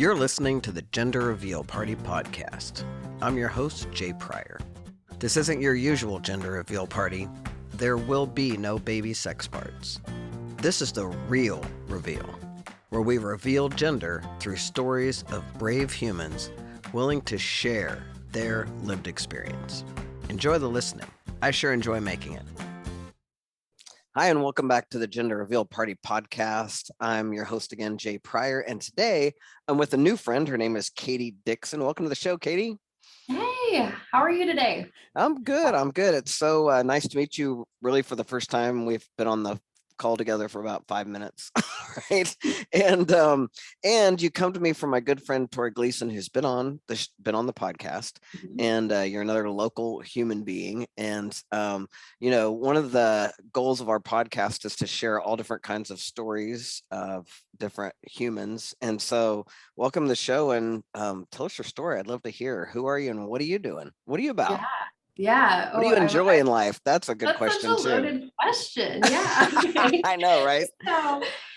You're listening to the Gender Reveal Party podcast. I'm your host, Jay Pryor. This isn't your usual gender reveal party. There will be no baby sex parts. This is the real reveal, where we reveal gender through stories of brave humans willing to share their lived experience. Enjoy the listening. I sure enjoy making it. Hi, and welcome back to the Gender Reveal Party podcast. I'm your host again, Jay Pryor, and today I'm with a new friend. Her name is Katie Dixon. Welcome to the show, Katie. Hey, how are you today? I'm good. It's so nice to meet you really for the first time. We've been on the call together for about 5 minutes, right? And you come to me from my good friend Tori Gleason, who's been on the podcast, and you're another local human being. And one of the goals of our podcast is to share all different kinds of stories of different humans. And so, welcome to the show, and tell us your story. I'd love to hear. Who are you, and what are you doing? What are you about? Yeah. What do you enjoy in life? That's a good question too. That's such a loaded question. Yeah. I know, right?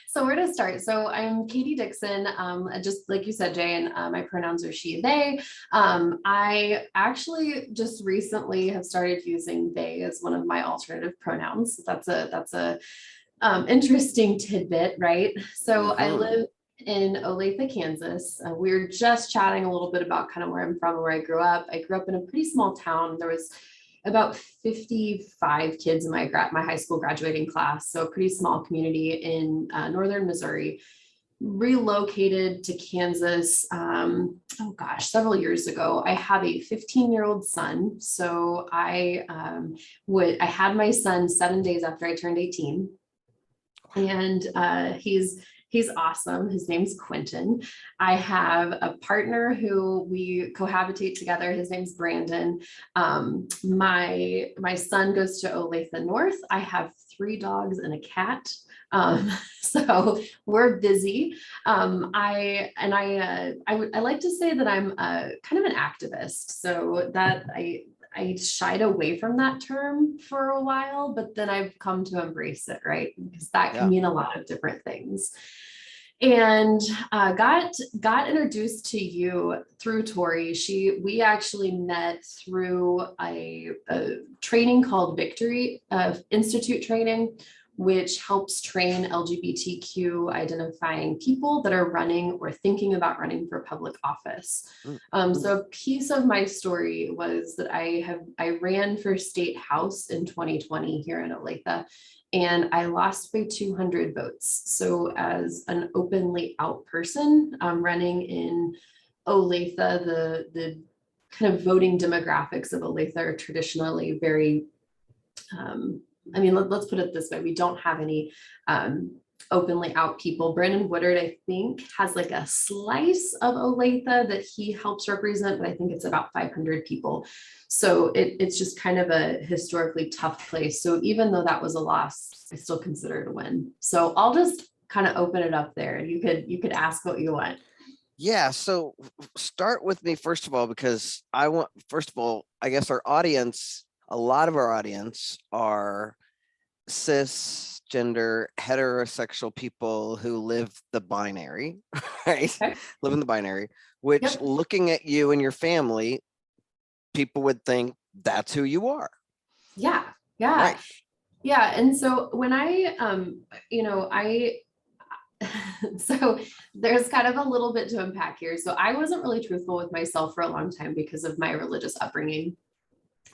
So where to start? So I'm Katie Dixon. Just like you said, Jay, and my pronouns are she, they. I actually just recently have started using they as one of my alternative pronouns. That's a interesting tidbit, right? So I live in Olathe, Kansas. We were just chatting a little bit about kind of where I'm from and where I grew up. I grew up in a pretty small town. There was about 55 kids in my high school graduating class. So a pretty small community in northern Missouri. Relocated to Kansas, several years ago. I have a 15-year-old son. So I had my son 7 days after I turned 18. And he's awesome. His name's Quentin. I have a partner who we cohabitate together. His name's Brandon. My son goes to Olathe North. I have 3 dogs and a cat. So we're busy. I like to say that I'm kind of an activist. So that I shied away from that term for a while, but then I've come to embrace it, right? Because that can mean a lot of different things. And got introduced to you through Tori. We actually met through a training called Victory Institute training, which helps train LGBTQ identifying people that are running or thinking about running for public office. So a piece of my story was that I ran for state house in 2020 here in Olathe, and I lost by 200 votes. So as an openly out person running in Olathe, the kind of voting demographics of Olathe are traditionally very let's put it this way. We don't have any openly out people. Brandon Woodard, I think, has like a slice of Olathe that he helps represent, but I think it's about 500 people. So it's just kind of a historically tough place. So even though that was a loss, I still consider it a win. So I'll just kind of open it up there, and you could ask what you want. Yeah. So start with me first of all, because I guess our audience, a lot of our audience are cisgender, heterosexual people who live the binary, right? Okay. Live in the binary, which looking at you and your family, people would think that's who you are. Yeah. Right. Yeah. And so when so there's kind of a little bit to unpack here. So I wasn't really truthful with myself for a long time because of my religious upbringing.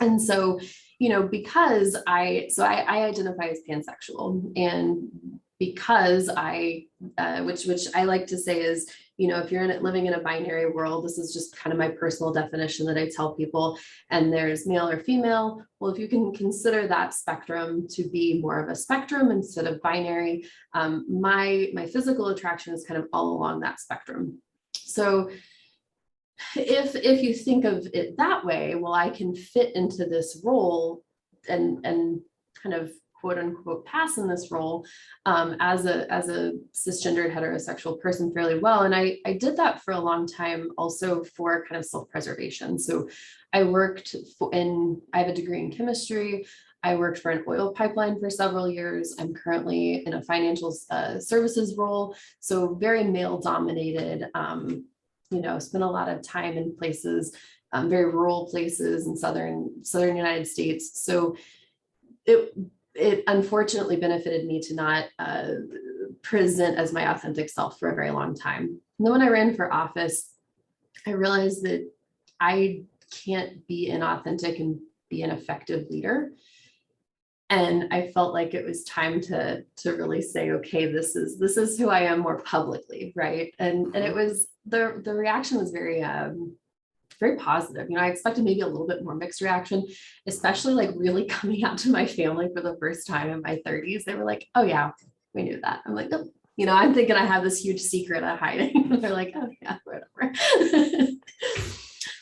And so, because I identify as pansexual, and because which I like to say is, if you're living in a binary world, this is just kind of my personal definition that I tell people, and there's male or female. Well, if you can consider that spectrum to be more of a spectrum instead of binary, my physical attraction is kind of all along that spectrum. So if you think of it that way, well, I can fit into this role and kind of quote unquote pass in this role as a cisgendered heterosexual person fairly well. And I did that for a long time also for kind of self-preservation. So I worked I have a degree in chemistry. I worked for an oil pipeline for several years. I'm currently in a financial services role. So very male dominated spent a lot of time in places, very rural places in southern United States. So it unfortunately benefited me to not present as my authentic self for a very long time. And then when I ran for office, I realized that I can't be inauthentic and be an effective leader. And I felt like it was time to really say, okay, this is who I am more publicly, right? And it was the reaction was very very positive. I expected maybe a little bit more mixed reaction, especially like really coming out to my family for the first time in my 30s. They were like, oh yeah, we knew that. I'm like, oh. I'm thinking I have this huge secret I'm hiding. They're like, oh yeah, whatever.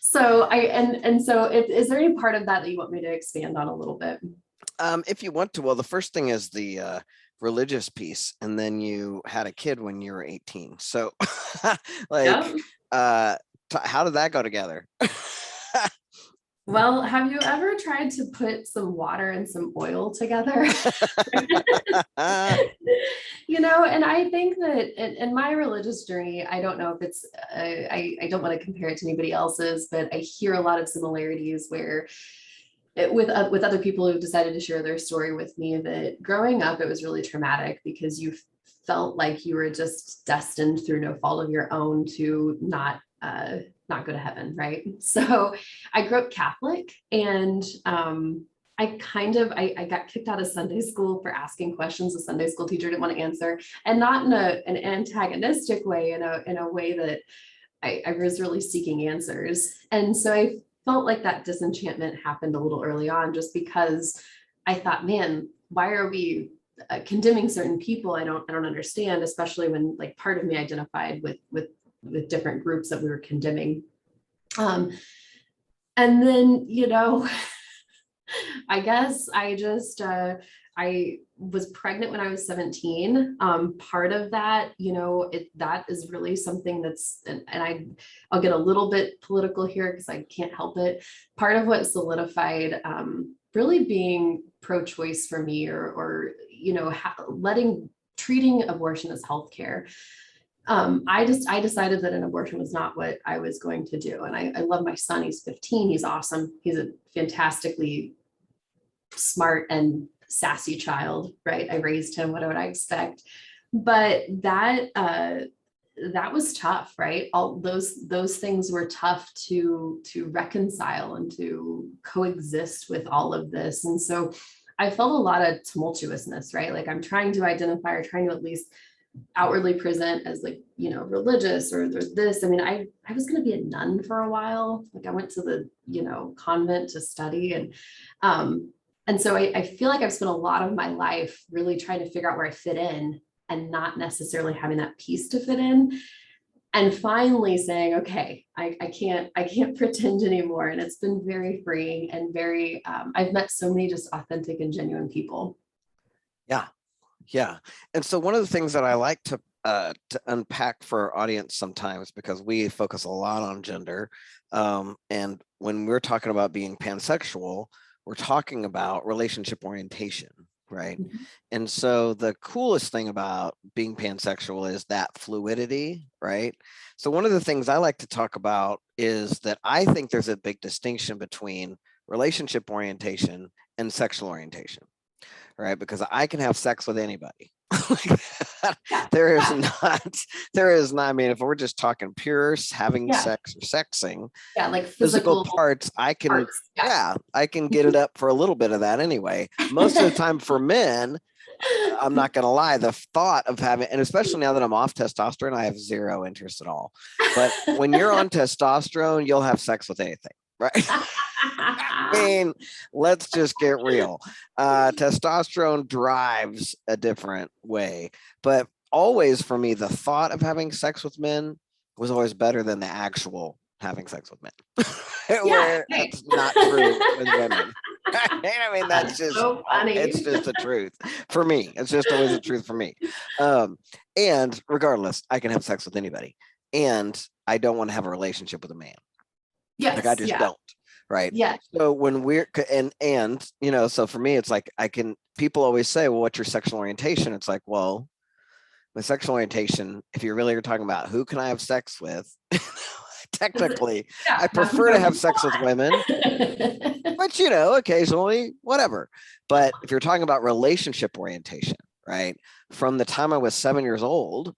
So is there any part of that you want me to expand on a little bit? If you want to. Well, the first thing is the religious piece, and then you had a kid when you were 18. So like, yeah. How did that go together? Well, have you ever tried to put some water and some oil together? And I think that in my religious journey, I don't know if it's, I don't want to compare it to anybody else's, but I hear a lot of similarities where with other people who've decided to share their story with me, that growing up, it was really traumatic because you felt like you were just destined through no fault of your own to not go to heaven, right? So I grew up Catholic, and I got kicked out of Sunday school for asking questions the Sunday school teacher didn't want to answer, and not in an antagonistic way, in a way that I was really seeking answers. And so I felt like that disenchantment happened a little early on, just because I thought, man, why are we condemning certain people? I don't understand, especially when like part of me identified with different groups that we were condemning. And then, I guess I just, I was pregnant when I was 17. Part of that, that is really something that's, and I'll get a little bit political here because I can't help it. Part of what solidified really being pro-choice for me, or treating abortion as healthcare. I decided that an abortion was not what I was going to do. And I love my son. He's 15. He's awesome. He's a fantastically smart and sassy child, right? I raised him. What would I expect? But that was tough, right? All those things were tough to reconcile and to coexist with all of this. And so I felt a lot of tumultuousness, right? Like I'm trying to identify, or trying to at least outwardly present as like, religious, or there's this. I mean, I was going to be a nun for a while. Like I went to the, convent to study. And so I feel like I've spent a lot of my life really trying to figure out where I fit in, and not necessarily having that piece to fit in. And finally saying, okay, I can't pretend anymore. And it's been very freeing and very, I've met so many just authentic and genuine people. Yeah. Yeah. And so one of the things that I like to unpack for our audience sometimes, because we focus a lot on gender. And when we're talking about being pansexual, we're talking about relationship orientation, right? Mm-hmm. And so the coolest thing about being pansexual is that fluidity, right? So one of the things I like to talk about is that I think there's a big distinction between relationship orientation and sexual orientation. Right, because I can have sex with anybody. there is not. I mean, if we're just talking pure having sex or sexing, like physical parts, I can, I can get it up for a little bit of that anyway. Most of the time for men, I'm not going to lie, the thought of having, and especially now that I'm off testosterone, I have zero interest at all. But when you're on testosterone, you'll have sex with anything, right? I mean, let's just get real. Testosterone drives a different way, but always for me, the thought of having sex with men was always better than the actual having sex with men. Where that's not true with women. I mean, that's just so funny. It's just the truth for me. It's just always the truth for me. And regardless, I can have sex with anybody, and I don't want to have a relationship with a man. Yes, like I just don't. Right. Yeah. So when we're, and, so for me, it's like, people always say, well, what's your sexual orientation? It's like, well, with sexual orientation, if you really are talking about who can I have sex with, technically, I prefer to have sex with women, but occasionally, whatever. But if you're talking about relationship orientation, right? From the time I was 7 years old,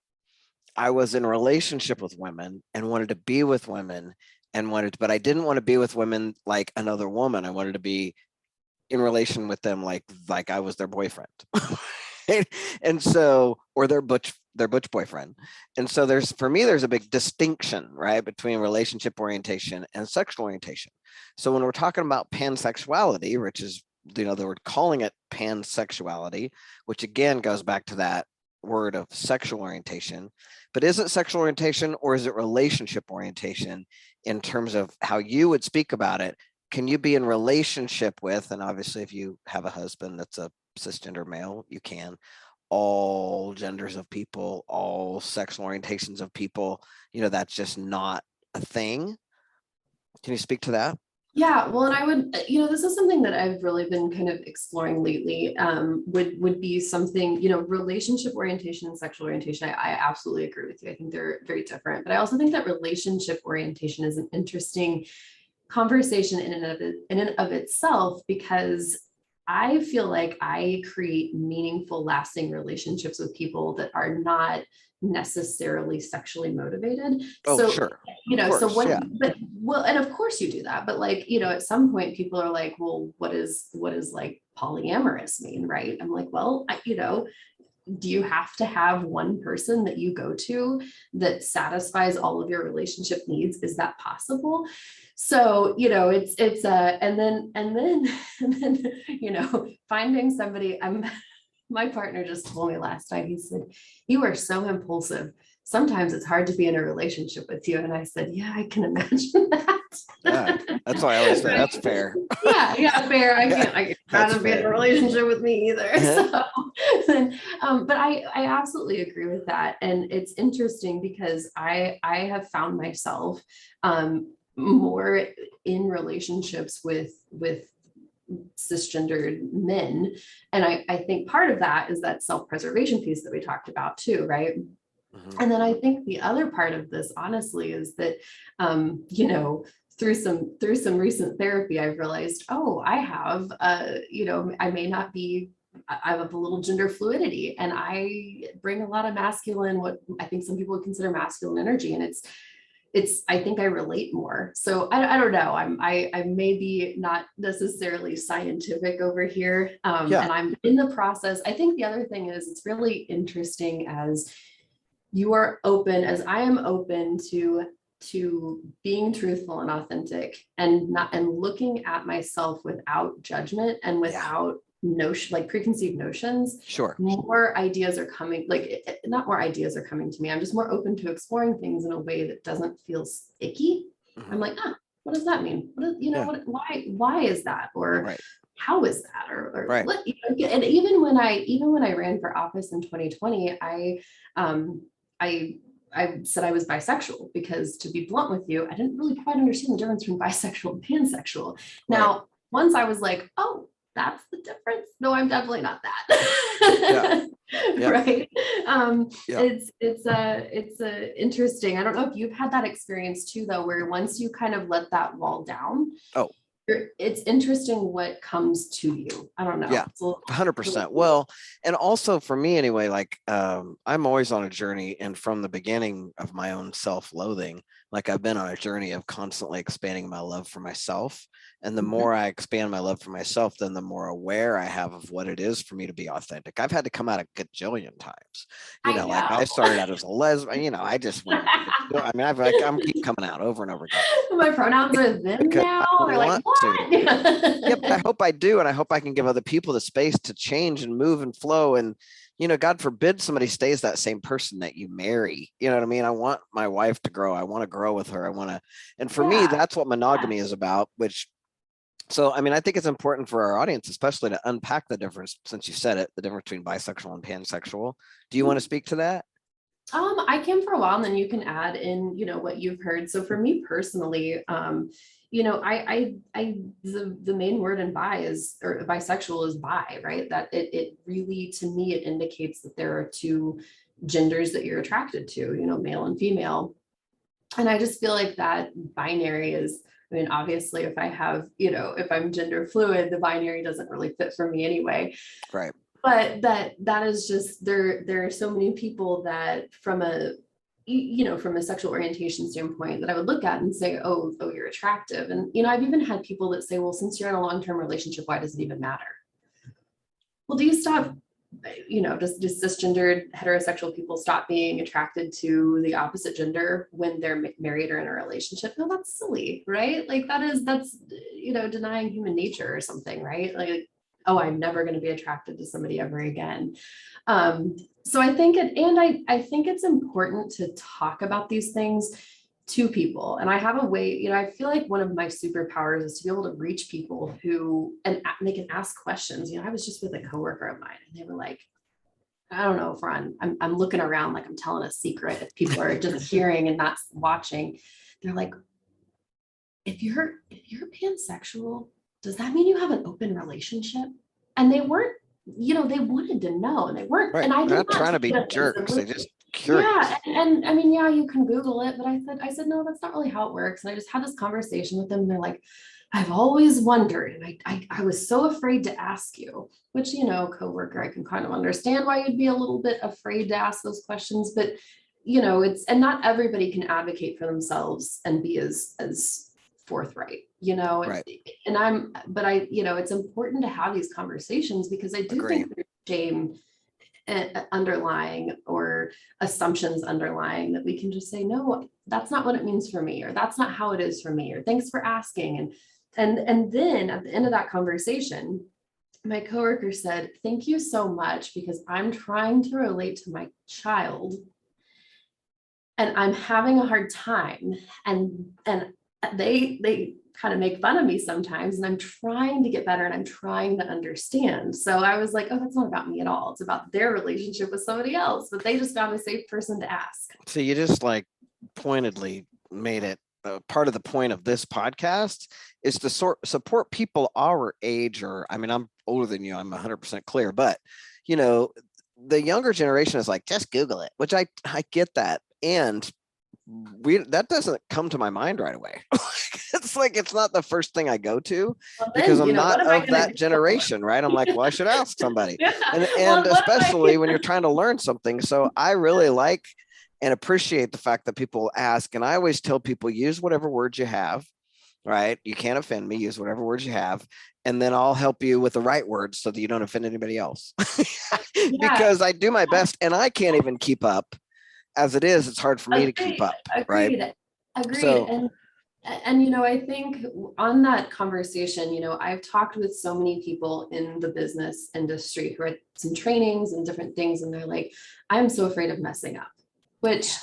I was in a relationship with women and wanted to be with women but I didn't want to be with women like another woman. I wanted to be in relation with them like I was their boyfriend. And so, or their butch boyfriend. And so for me there's a big distinction, right, between relationship orientation and sexual orientation. So when we're talking about pansexuality, which is we're calling it pansexuality, which again goes back to that word of sexual orientation. But is it sexual orientation or is it relationship orientation in terms of how you would speak about it? Can you be in relationship with, and obviously if you have a husband that's a cisgender male, you can, all genders of people, all sexual orientations of people, that's just not a thing. Can you speak to that? Yeah, well, and I would, this is something that I've really been kind of exploring lately, would be something, relationship orientation and sexual orientation. I absolutely agree with you. I think they're very different, but I also think that relationship orientation is an interesting conversation in and of itself, because I feel like I create meaningful, lasting relationships with people that are not necessarily sexually motivated. Oh, so sure. so what, yeah. but well, and of course you do that, but like, at some point people are like, well, what is like polyamorous mean, right? I'm like, well, do you have to have one person that you go to that satisfies all of your relationship needs? Is that possible? So, it's and then and then finding somebody. My partner just told me last night, he said, you are so impulsive. Sometimes it's hard to be in a relationship with you. And I said, yeah, I can imagine that. Yeah, that's why I always say that's fair. Yeah, fair. I can't be in a relationship with me either. But I absolutely agree with that. And it's interesting because I have found myself more in relationships with cisgendered men. And I think part of that is that self-preservation piece that we talked about too, right? Mm-hmm. And then I think the other part of this, honestly, is that, through some recent therapy, I've realized, I have, I may not be, I have a little gender fluidity, and I bring a lot of masculine, what I think some people would consider masculine energy. And I think I relate more. So I don't know. I may be not necessarily scientific over here. And I'm in the process. I think the other thing is, it's really interesting as you are open, as I am open to being truthful and authentic, and looking at myself without judgment and without like preconceived notions. Sure. More ideas are coming, not more ideas are coming to me. I'm just more open to exploring things in a way that doesn't feel icky. Mm-hmm. I'm like, what does that mean? Why is that? Or how is that? Or what, and even when I ran for office in 2020, I said I was bisexual because, to be blunt with you, I didn't really quite understand the difference between bisexual and pansexual. Now, once I was like, oh, that's the difference. No, I'm definitely not that. Right. It's interesting. I don't know if you've had that experience too, though, where once you kind of let that wall down, it's interesting what comes to you. I don't know. Yeah, 100%. Well, and also for me anyway, I'm always on a journey, and from the beginning of my own self-loathing, I've been on a journey of constantly expanding my love for myself. And the more I expand my love for myself, then the more aware I have of what it is for me to be authentic. I've had to come out a gajillion times. I started out as a lesbian, I just went, I'm keep coming out over and over again. My pronouns are them now. They're like, what? Yeah, but I hope I do. And I hope I can give other people the space to change and move and flow. And, God forbid somebody stays that same person that you marry. You know what I mean? I want my wife to grow. I want to grow with her. And for me, that's what monogamy is about, So, I think it's important for our audience, especially to unpack the difference, since you said it, the difference between bisexual and pansexual. Do you want to speak to that? I can for a while, and then you can add in, what you've heard. So for me personally, the main word in bisexual is bi, right? That it really, to me, it indicates that there are two genders that you're attracted to, male and female. And I just feel like that binary is, I mean, obviously, if I'm gender fluid, the binary doesn't really fit for me anyway. Right. But that is just, there are so many people that from a sexual orientation standpoint that I would look at and say, oh, you're attractive. And, I've even had people that say, well, since you're in a long-term relationship, why does it even matter? Well, do you stop, does cisgendered heterosexual people stop being attracted to the opposite gender when they're married or in a relationship? No, that's silly, right? Like that's denying human nature or something, right? Like, oh, I'm never going to be attracted to somebody ever again. So I think I think it's important to talk about these things to people. And I have a way, I feel like one of my superpowers is to be able to reach people and they can ask questions. I was just with a coworker of mine and they were like, I don't know if I'm looking around like I'm telling a secret, if people are just hearing and not watching. They're like, if you're pansexual, does that mean you have an open relationship? And they weren't, they wanted to know, and they weren't. Right. And I They're did not trying to be jerks. They just curious. Yeah, and I mean, yeah, you can Google it, but I said, no, that's not really how it works. And I just had this conversation with them. And they're like, I've always wondered, and I was so afraid to ask you, which, coworker, I can kind of understand why you'd be a little bit afraid to ask those questions, but and not everybody can advocate for themselves and be as forthright, Right. it's important to have these conversations because I do Agree. think there's shame underlying or assumptions underlying that we can just say, no, that's not what it means for me, or that's not how it is for me, or thanks for asking. And then at the end of that conversation, my coworker said, thank you so much, because I'm trying to relate to my child and I'm having a hard time. And they kind of make fun of me sometimes, and I'm trying to get better and I'm trying to understand. So I was like, oh, that's not about me at all. It's about their relationship with somebody else, but they just found a safe person to ask. So you just like pointedly made it part of the point of this podcast is to support people our age, or I mean, I'm older than you, I'm 100% clear, but the younger generation is like, just Google it, which I get that. And that doesn't come to my mind right away. It's not the first thing I go to, because I'm not of that generation, right? I'm like, well, I should ask somebody. Yeah. And especially when you're trying to learn something. So I really like and appreciate the fact that people ask. And I always tell people, use whatever words you have, right? You can't offend me, use whatever words you have. And then I'll help you with the right words so that you don't offend anybody else. Because I do my best and I can't even keep up. As it is, it's hard for me to keep up. Agreed. So, and I think on that conversation, I've talked with so many people in the business industry who had some trainings and different things, and they're like, I'm so afraid of messing up, which,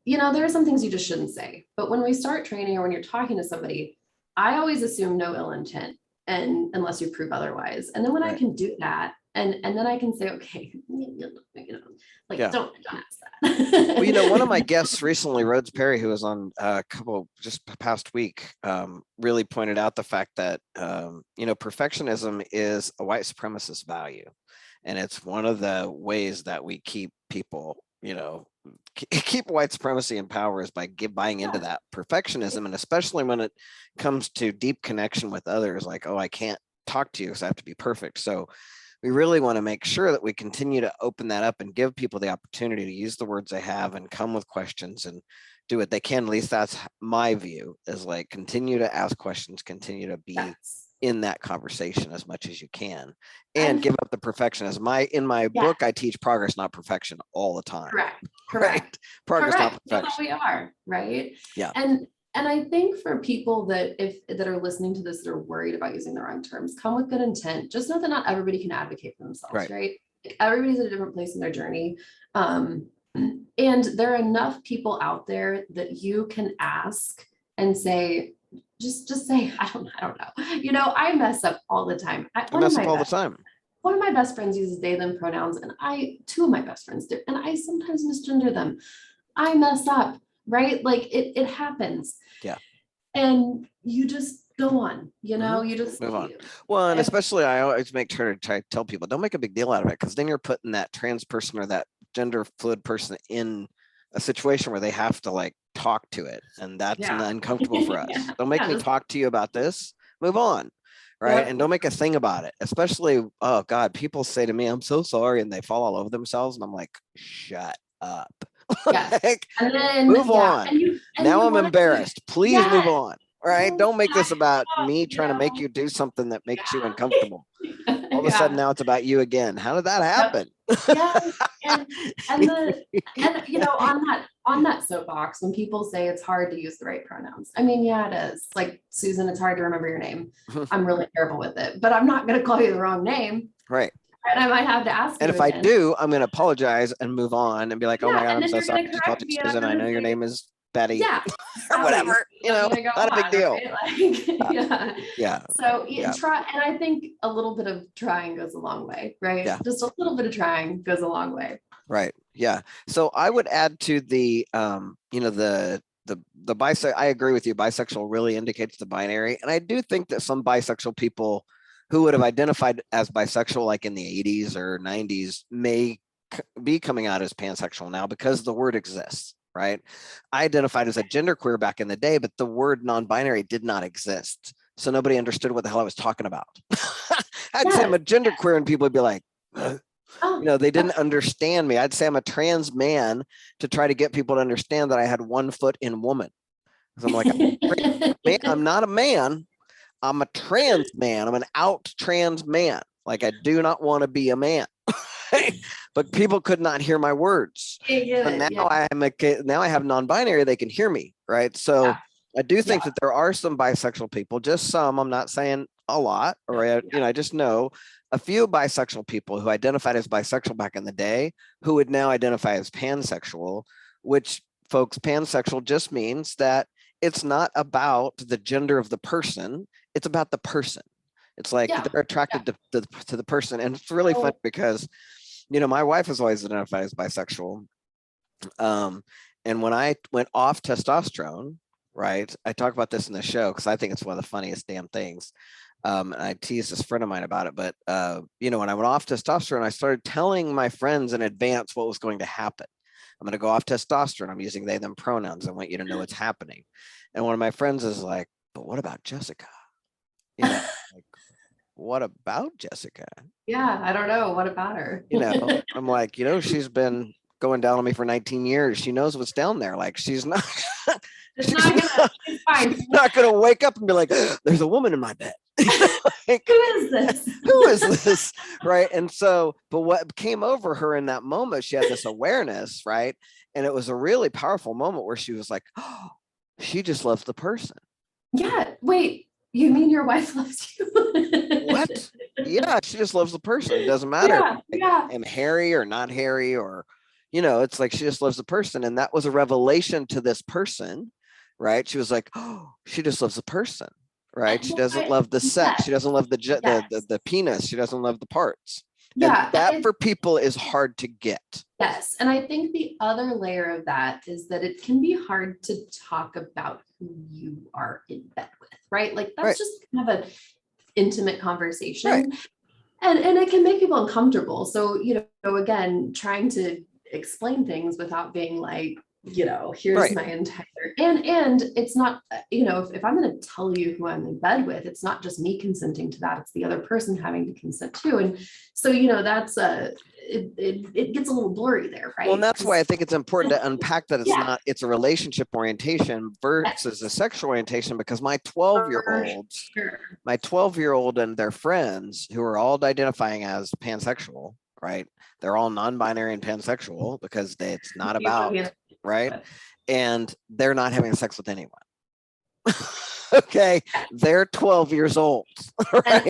there are some things you just shouldn't say. But when we start training or when you're talking to somebody, I always assume no ill intent, and unless you prove otherwise. And then when I can do that, and then I can say, okay, don't ask that. Well, one of my guests recently, Rhodes Perry, who was on a couple just past week, really pointed out the fact that perfectionism is a white supremacist value, and it's one of the ways that we keep people, keep white supremacy in power is by buying into that perfectionism, and especially when it comes to deep connection with others, like, oh, I can't talk to you because I have to be perfect. So we really want to make sure that we continue to open that up and give people the opportunity to use the words they have and come with questions and do what they can. At least that's my view, is like, continue to ask questions, continue to be in that conversation as much as you can, and give up the perfectionism. In my book, I teach progress, not perfection, all the time. Correct. Right? Progress, not perfection. That's what we are, right? Yeah. And I think for people that are listening to this, that are worried about using the wrong terms, come with good intent. Just know that not everybody can advocate for themselves, right? Everybody's at a different place in their journey. And there are enough people out there that you can ask and say, just say, I don't know. I mess up all the time. I mess up all the time. One of my best friends uses they, them pronouns, and two of my best friends do, and I sometimes misgender them. I mess up. Right? Like it happens. Yeah. and you just go on, you know, you just move on. Well, and especially I always make sure to try to tell people, don't make a big deal out of it, because then you're putting that trans person or that gender fluid person in a situation where they have to like talk to it, and that's uncomfortable for us. Don't make me talk to you about this. Move on. Right. And don't make a thing about it. Especially, oh God, people say to me, I'm so sorry, and they fall all over themselves. And I'm like, shut up. Like, and then move on. Now I'm embarrassed. Please move on. Right. Don't make this about me trying to make you do something that makes you uncomfortable. All of a sudden now it's about you again. How did that happen? And you know, on that soapbox, when people say it's hard to use the right pronouns, I mean, yeah, it is. Like, Susan, it's hard to remember your name. I'm really terrible with it, but I'm not going to call you the wrong name. Right. And I might have to ask and you if again. I do, I'm going to apologize and move on and be like, oh my God, I'm so sorry. Susan, I know your name is Betty. Or whatever, you know, not a big deal. Right? Like, yeah. So try, and I think a little bit of trying goes a long way, right? Yeah. Just a little bit of trying goes a long way. Right. Yeah. So I would add to the, you know, the bisexual, I agree with you. Bisexual really indicates the binary. And I do think that some bisexual people who would have identified as bisexual, like in the 80s or 90s, may be coming out as pansexual now because the word exists, right? I identified as a genderqueer back in the day, but the word non-binary did not exist. So nobody understood what the hell I was talking about. I'd say I'm a genderqueer and people would be like, you know, they didn't understand me. I'd say I'm a trans man to try to get people to understand that I had one foot in woman. Because I'm like, I'm not a man. I'm a trans man. I'm an out trans man. Like, I do not want to be a man. But people could not hear my words. But now now I have non-binary, they can hear me, right? So I do think that there are some bisexual people, just some, I'm not saying a lot, or you know, I just know a few bisexual people who identified as bisexual back in the day who would now identify as pansexual, which, folks, pansexual just means that it's not about the gender of the person, it's about the person. It's like they're attracted to the person. And it's really fun because, you know, my wife has always identified as bisexual. And when I went off testosterone, right, I talk about this in the show because I think it's one of the funniest damn things. And I teased this friend of mine about it, but you know, when I went off testosterone, I started telling my friends in advance what was going to happen. I'm going to go off testosterone. I'm using they, them pronouns. I want you to know what's happening. And one of my friends is like, but what about Jessica? You know, like, what about Jessica? Yeah, I don't know. What about her? You know, I'm like, you know, she's been going down on me for 19 years. She knows what's down there. Like, she's not, she's not gonna wake up and be like, there's a woman in my bed. Like, who is this? Who is this? Right. And so, but what came over her in that moment, she had this awareness, right? And it was a really powerful moment where she was like, oh, she just loves the person. Yeah. Wait, you mean your wife loves you? What? Yeah, she just loves the person. It doesn't matter. I'm hairy or not hairy, or, you know, it's like she just loves the person. And that was a revelation to this person, right? She was like, oh, she just loves the person, right? She doesn't love the sex. She doesn't love the penis. She doesn't love the parts. Yeah. And that for people is hard to get. Yes. And I think the other layer of that is that it can be hard to talk about who you are in bed with, right? Like, that's just kind of an intimate conversation. Right. And it can make people uncomfortable. So, you know, again, trying to explain things without being like, you know, here's my entire, and it's not, you know, if I'm going to tell you who I'm in bed with, it's not just me consenting to that, it's the other person having to consent too. And so, you know, that's it gets a little blurry there, right? Well, and that's why I think it's important to unpack that it's a relationship orientation versus a sexual orientation, because my 12-year-old and their friends who are all identifying as pansexual, right? They're all non-binary and pansexual because it's not about, right? And they're not having sex with anyone. Okay, they're 12 years old, right?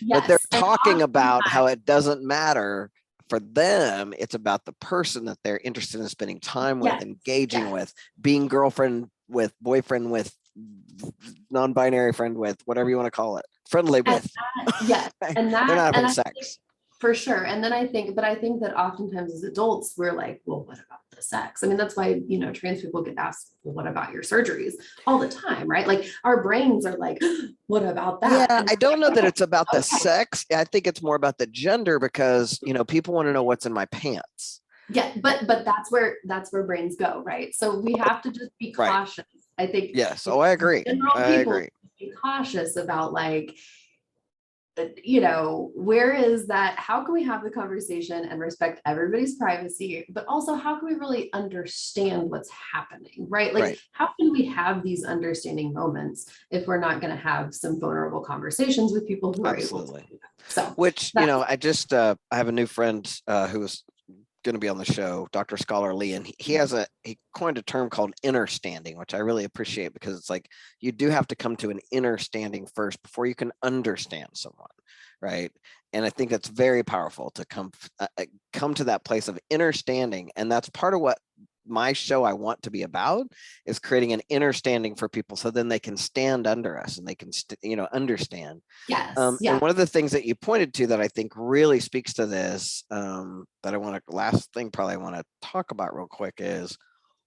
But they're talking about how it doesn't matter for them. It's about the person that they're interested in spending time with, engaging with, being girlfriend with, boyfriend with, non-binary friend with, whatever you want to call it, friendly with. And that, they're not having sex. For sure. And then I think that oftentimes as adults, we're like, well, what about the sex? I mean, that's why, trans people get asked, well, what about your surgeries all the time, right? Like our brains are like, what about that? Yeah, And I don't know that it's about the okay. sex. I think it's more about the gender because, people want to know what's in my pants. Yeah, but that's where brains go, right? So we have to just be Right. cautious. I think Yes. Oh, I agree. general I people agree. be cautious about like, where is that? How can we have the conversation and respect everybody's privacy, but also how can we really understand what's happening, right? Like, Right. how can we have these understanding moments if we're not going to have some vulnerable conversations with people who are able to Absolutely. do that? So, Which, that's I just, I have a new friend who was going to be on the show, Dr. Scholar Lee, and he coined a term called inner standing, which I really appreciate because it's like you do have to come to an inner standing first before you can understand someone, right? And I think that's very powerful to come to that place of inner standing, and that's part of what my show I want to be about is creating an inner standing for people so then they can stand under us and they can understand. yes, yeah. And one of the things that you pointed to that I think really speaks to this, that I want to last thing probably I want to talk about real quick is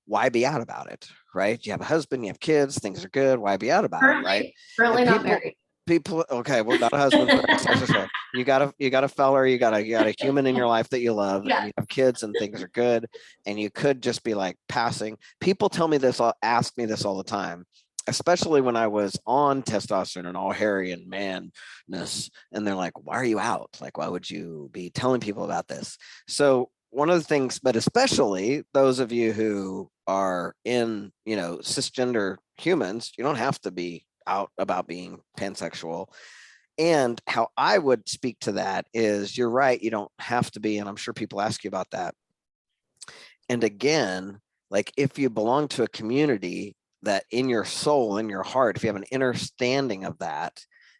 why be out about it, right? You have a husband, you have kids, things are good. Why be out about it, right? Currently And not married. people, okay, well, not a husband, but you got a feller, you got a human in your life that you love, Yeah. and you have kids, and things are good, and you could just be like passing. People tell me this, ask me this all the time, especially when I was on testosterone and all hairy and manness, and they're like, "Why are you out? Like, why would you be telling people about this?" So one of the things, but especially those of you who are in, cisgender humans, you don't have to be out about being pansexual. And how I would speak to that is you're right, you don't have to be, and I'm sure people ask you about that. And again, like if you belong to a community that in your soul, in your heart, if you have an understanding of that,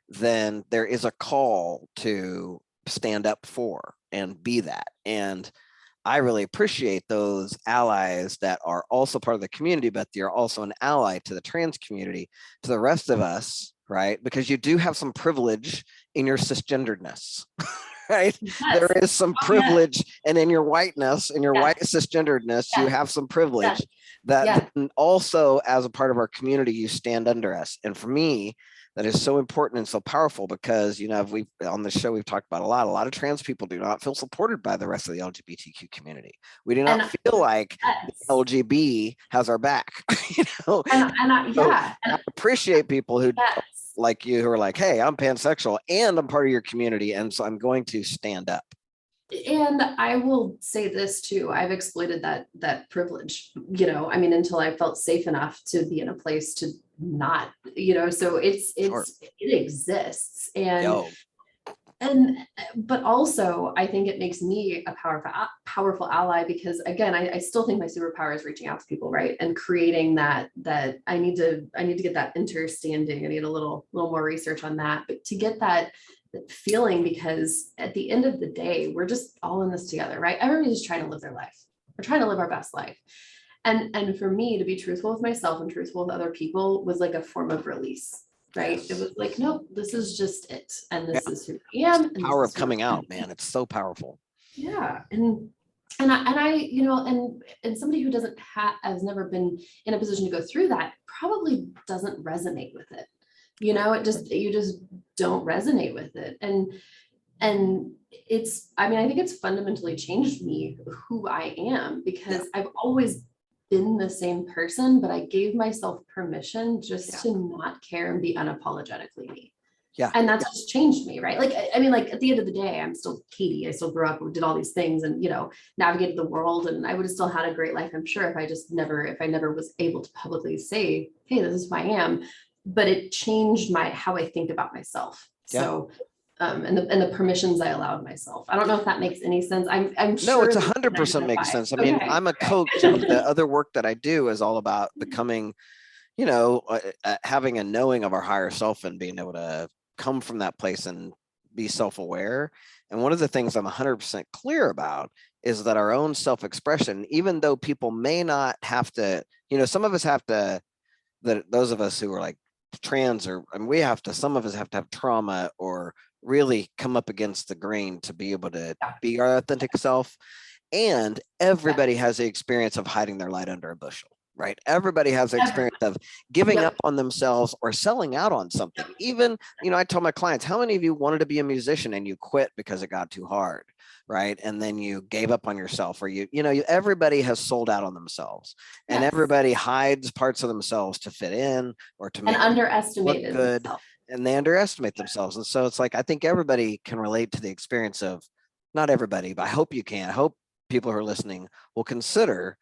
then there is a call to stand up for and be that. And I really appreciate those allies that are also part of the community, but they're also an ally to the trans community, to the rest of us, right? Because you do have some privilege in your cisgenderedness, right? Yes. There is some privilege, and in your whiteness, in your white Yes. cisgenderedness, you have some privilege that also, as a part of our community, you stand under us. And for me, that is so important and so powerful because, we on the show, we've talked about a lot of trans people do not feel supported by the rest of the LGBTQ community. We do not feel like LGB has our back, I appreciate people who like you who are like, hey, I'm pansexual and I'm part of your community. And so I'm going to stand up. And I will say this too, I've exploited that privilege, until I felt safe enough to be in a place to not, so it exists. But also I think it makes me a powerful ally because again, I still think my superpower is reaching out to people, right? And creating that I need to get that understanding. I need a little more research on that, but to get that feeling, because at the end of the day, we're just all in this together, right? Everybody's just trying to live their life. We're trying to live our best life. And for me to be truthful with myself and truthful with other people was like a form of release, right? Yes. It was like, nope, this is just it. And this is who I am. The power of coming out, man. It's so powerful. Yeah. And somebody who has never been in a position to go through that probably doesn't resonate with it. You just don't resonate with it. And I think it's fundamentally changed me, who I am, because I've always been the same person, but I gave myself permission just to not care and be unapologetically me. Yeah. And that's just changed me, right? Like, at the end of the day, I'm still Katie. I still grew up and did all these things and, navigated the world, and I would have still had a great life, I'm sure, if I never was able to publicly say, hey, this is who I am. But it changed how I think about myself. Yeah. So, and the permissions I allowed myself. I don't know if that makes any sense. I'm sure. No, it's 100% makes sense. I mean, I'm a coach, and the other work that I do is all about becoming, having a knowing of our higher self and being able to come from that place and be self-aware. And one of the things I'm 100% clear about is that our own self-expression, even though people may not have to, some of us have to, that those of us who are like trans some of us have to have trauma or really come up against the grain to be able to Yeah. be our authentic self. And everybody has the experience of hiding their light under a bushel, right? Everybody has the experience of giving Yep. up on themselves or selling out on something. Even, I tell my clients, how many of you wanted to be a musician and you quit because it got too hard, right? And then you gave up on yourself, or everybody has sold out on themselves, and Yes. everybody hides parts of themselves to fit in or to make and underestimated look good. themselves. And they underestimate themselves. And so it's like, I think everybody can relate to the experience of, not everybody, but I hope you can. I hope people who are listening will consider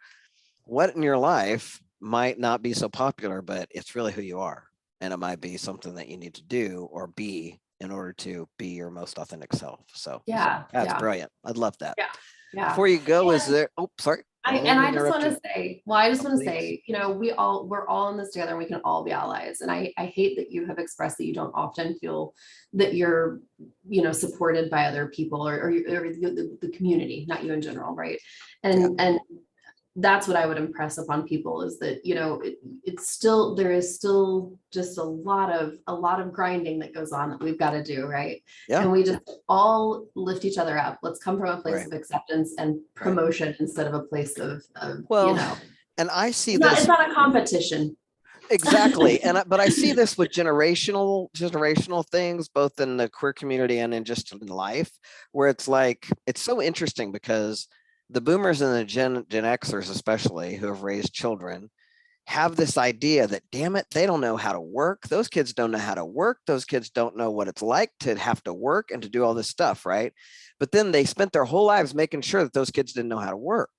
what in your life might not be so popular, but it's really who you are. And it might be something that you need to do or be in order to be your most authentic self. So that's brilliant. I'd love that. Yeah. Before you go, is there, sorry. I just want to say, we're all in this together and we can all be allies. And I hate that you have expressed that you don't often feel that you're, supported by other people or the community, not you in general. Right. And that's what I would impress upon people is that, there is still just a lot of grinding that goes on that we've got to do. Right. Yeah. And we just all lift each other up. Let's come from a place of acceptance and promotion instead of a place of and I see this. It's not a competition. Exactly. But I see this with generational things, both in the queer community and in just in life, where it's like, it's so interesting because the boomers and the Gen Xers, especially, who have raised children, have this idea that, damn it, they don't know how to work. Those kids don't know how to work. Those kids don't know what it's like to have to work and to do all this stuff, right? But then they spent their whole lives making sure that those kids didn't know how to work.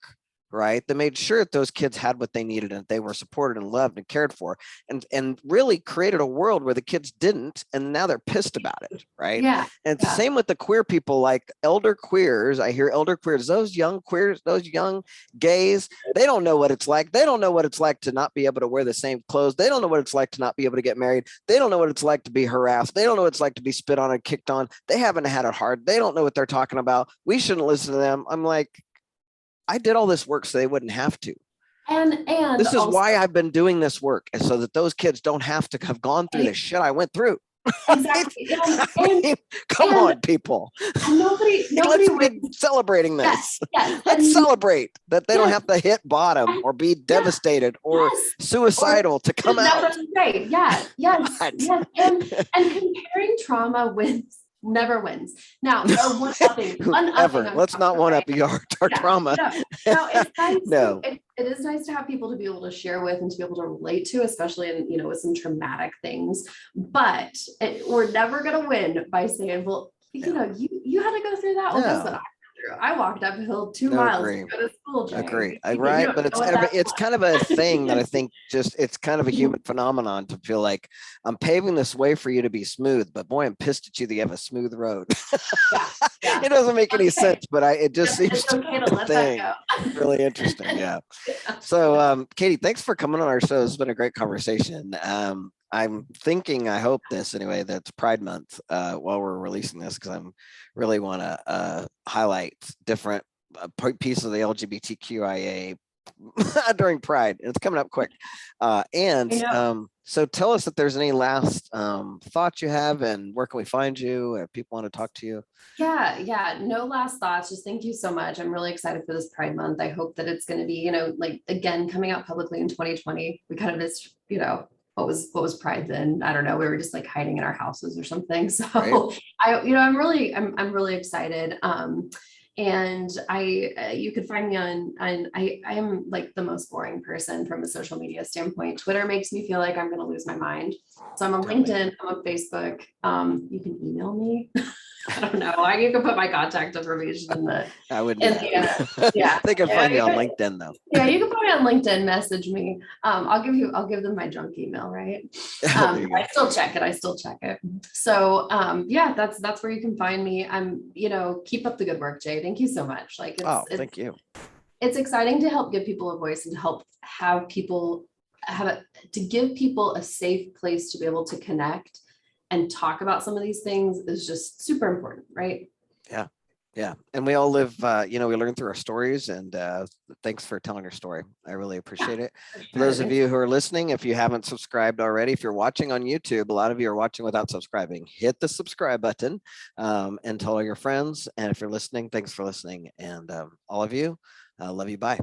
Right. They made sure that those kids had what they needed and they were supported and loved and cared for, and really created a world where the kids didn't. And now they're pissed about it. Right. Yeah. And it's the same with the queer people, like elder queers. I hear elder queers, those young queers, those young gays, they don't know what it's like. They don't know what it's like to not be able to wear the same clothes. They don't know what it's like to not be able to get married. They don't know what it's like to be harassed. They don't know what it's like to be spit on and kicked on. They haven't had it hard. They don't know what they're talking about. We shouldn't listen to them. I'm like, I did all this work so they wouldn't have to. And this is why I've been doing this work, so that those kids don't have to have gone through the shit I went through. Exactly. Come on, people. Nobody Let's be celebrating this. Let's celebrate that they don't have to hit bottom or be devastated or suicidal to come out. Right. Yeah. Yes. Yes. And comparing trauma never wins. Now, let's not one up our trauma. No, it's nice. It is nice to have people to be able to share with and to be able to relate to, especially in with some traumatic things. But we're never going to win by saying, well, you had to go through that. Well, guess what I went through? I walked uphill 2 miles to go to school. Jay. Agree. Right. But it's kind of a thing that I think it's kind of a human phenomenon to feel like I'm paving this way for you to be smooth, but boy, I'm pissed at you that you have a smooth road. It doesn't make any sense, but it just seems to be a thing. Really interesting. Yeah. So, Katie, thanks for coming on our show. It's been a great conversation. I'm thinking, I hope this anyway, that's Pride Month while we're releasing this, because I really want to highlight different pieces of the LGBTQIA during Pride. It's coming up quick. So tell us if there's any last thoughts you have, and where can we find you if people want to talk to you? Yeah. No last thoughts. Just thank you so much. I'm really excited for this Pride Month. I hope that it's going to be, again, coming out publicly in 2020. We kind of missed, what was Pride then? I don't know. We were just like hiding in our houses or something. So right. I'm really excited. And you could find me on I am like the most boring person from a social media standpoint. Twitter makes me feel like I'm going to lose my mind. So I'm on LinkedIn, I'm on Facebook. You can email me. I don't know. You can put my contact information in the. I would. They can find me on LinkedIn though. Yeah, you can put me on LinkedIn. Message me. I'll give them my junk email. Right. I still check it. So that's where you can find me. Keep up the good work, Jay. Thank you so much. Thank you. It's exciting to help give people a voice and to help have people to give people a safe place to be able to connect and talk about some of these things is just super important, right? Yeah. Yeah. And we all live, we learn through our stories, and thanks for telling your story. I really appreciate it. For those of you who are listening, if you haven't subscribed already, if you're watching on YouTube, a lot of you are watching without subscribing, hit the subscribe button and tell all your friends. And if you're listening, thanks for listening. And all of you, love you. Bye.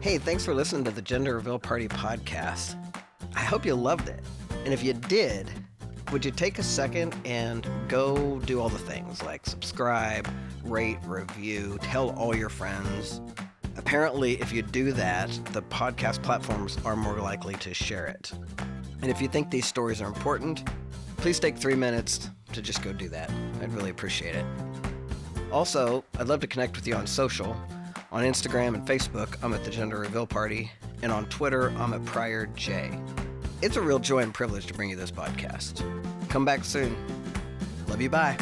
Hey, thanks for listening to the Gender Reveal Party podcast. I hope you loved it. And if you did, would you take a second and go do all the things like subscribe, rate, review, tell all your friends? Apparently, if you do that, the podcast platforms are more likely to share it. And if you think these stories are important, please take 3 minutes to just go do that. I'd really appreciate it. Also, I'd love to connect with you on social. On Instagram and Facebook, I'm at the Gender Reveal Party, and on Twitter, I'm at Pryor J. It's a real joy and privilege to bring you this podcast. Come back soon. Love you, bye.